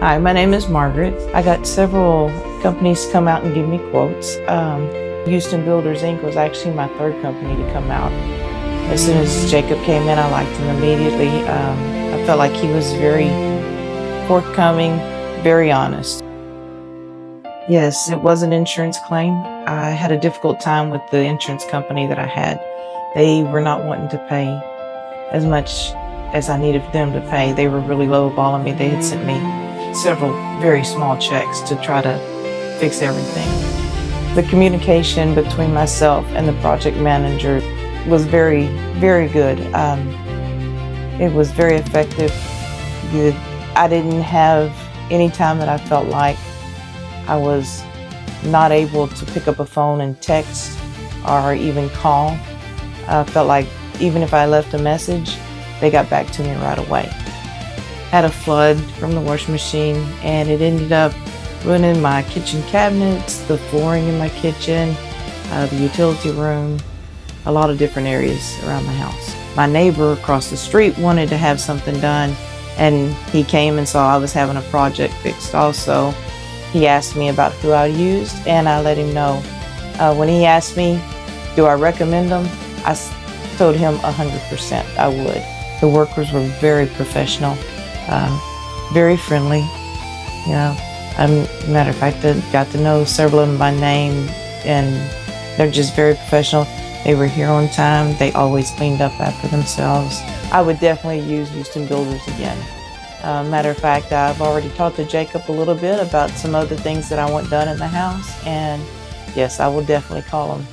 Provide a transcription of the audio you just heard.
Hi, my name is Margaret. I got several companies come out and give me quotes. Houston Builders Inc. was actually my third company to come out. As soon as Jacob came in, I liked him immediately. I felt like he was very forthcoming, very honest. Yes, it was an insurance claim. I had a difficult time with the insurance company that I had. They were not wanting to pay as much as I needed them to pay. They were really lowballing me. They had sent me several very small checks to try to fix everything. The communication between myself and the project manager was very, very good. It was very effective. I didn't have any time that I felt like I was not able to pick up a phone and text or even call. I felt like even if I left a message, they got back to me right away. Had a flood from the washing machine and it ended up ruining my kitchen cabinets, the flooring in my kitchen, the utility room, a lot of different areas around the house. My neighbor across the street wanted to have something done and he came and saw I was having a project fixed also. He asked me about who I used and I let him know. When he asked me, do I recommend them? I told him 100% I would. The workers were very professional, very friendly. Matter of fact, I got to know several of them by name and they're just very professional. They were here on time. They always cleaned up after themselves. I would definitely use Houston Builders again. Matter of fact, I've already talked to Jacob a little bit about some other things that I want done in the house, and yes, I will definitely call him.